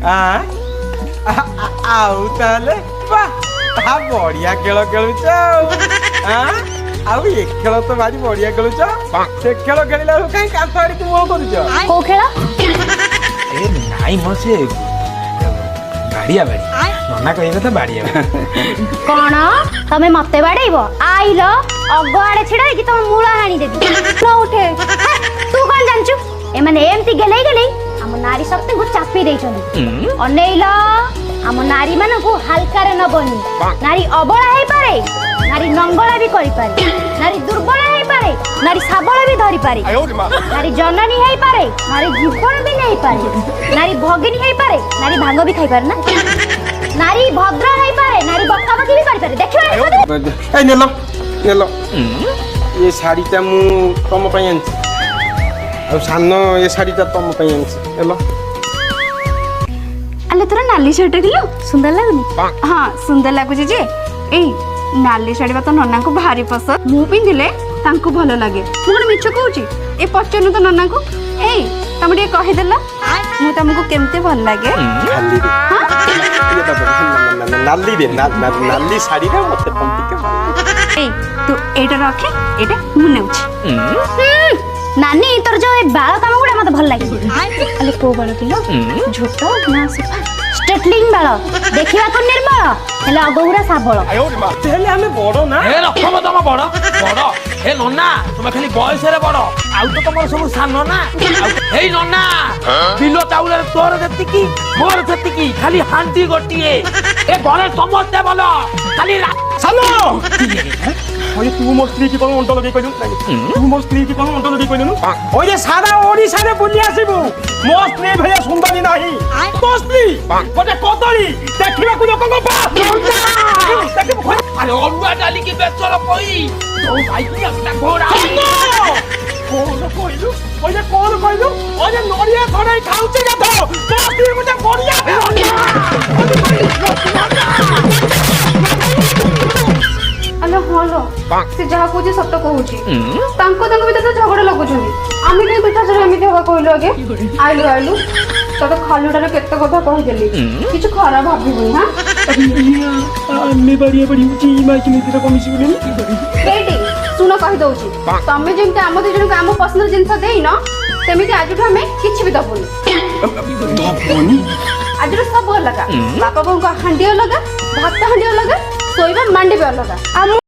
आउ ताले बढ़िया खेल खेलुच आउ ए खेल तो भारी बढ़िया खेलुच से खेल खेलिला कहीं कांथ आड़ी तू वो करूछ को खेल ए नाई म से बाड़िया बाड़ी नना कहबे तो बाड़िया कौन तमे मते बाड़ेइबो आइलो अगो आड़े छिड़ाई कि तुम मूला हाणी देबी न उठे तू कौन जानचु ए माने एमती गेलै गेलै हम नारी शक्ति को चापी देइछन अनेइलो हम नारी माने को हल्का रे न बनी नारी अबला हेई पारे नारी नंगला भी करि पारे नारी दुर्बल हेई पारे नारी सबल भी धरि पारे नारी जननी हेई पारे नारी जीवन भी नहीं पारे नारी भगिनी हेई पारे नारी भांग भी खाई पारे ना नारी भद्र हेई पारे नारी बक्काबकी भी करि पारे देखियो ए नेलो ये साड़ीटा मु तम पई आनछि आ सानो ये साड़ीटा तम पई आनछि नेलो अले तोरा नाली शर्ट किलो सुंदर लागुनी हां सुंदर लागुची जे ए नाली शाड़ी तो नन्ना को भारी पसंद मु पिंधिले तांको भलो लागे मु कोन मिछ कहूची ए पचनु तो नन्ना को ए तम टे कहि देला मु तमको केमते भल लागे नाली दे नाली साड़ी रे मते पंती के ए तू एटा रखे एटा मु नेउची नानी तोर जो ए बाल काम गुडा मते भल लागे अले को बाल किलो झोटो ना सफा स्ट्रेटलिंग बाल देखिबा को निर्मल हेला अगौरा साबळ हेले हमें बड़ो ना हे रखम तम बड़ बड़ हे नन्ना तुम खाली बयस रे बड़ आउ तो तुम सब सानो ना हे नन्ना बिलो चाउल तोर जतिकी मोर जतिकी खाली हांडी गोटिए ए घरे समस्ते बोलो खाली सानो ओए तू मोर स्त्री की कोन मंडल दे कइलु तू मोर स्त्री की कोन मंडल दे कइलु ओए सारा ओडिसा रे बुली आसीबू मोर स्त्री भैया सुंदरी नाही तो स्त्री गोटे कदली देखिबा को लोक को अरे अरुआ डाली की बेचर पई तो भाई की अपना घोड़ा कोन कइलु कोन कइलु ओए नरिया खड़ाई खाउची जा तो स्त्री गोटे बढ़िया अले हलो से जहा कोजी सत्य कहूची तांको भीतर तो झगड़ा लगुछनी आमी कई पिठा सरे एमिति होबा कहलो आगे आइलु तो खालुटारे केते कथा कहि देली किछ खराब भाबिबनी हां आमे बढ़िया ची माइक नीति रे कमिसी बोलेनी बेटी सुनो कहि दउची तमे जेंते आम दे जन को आम पर्सनल जिंस देई न तेमिति आजुठ हमें किछ भी दबुनी आजुर सब लगा बापा को हांडी लगा भात हांडी लगा सोइबा मांडी भी लगा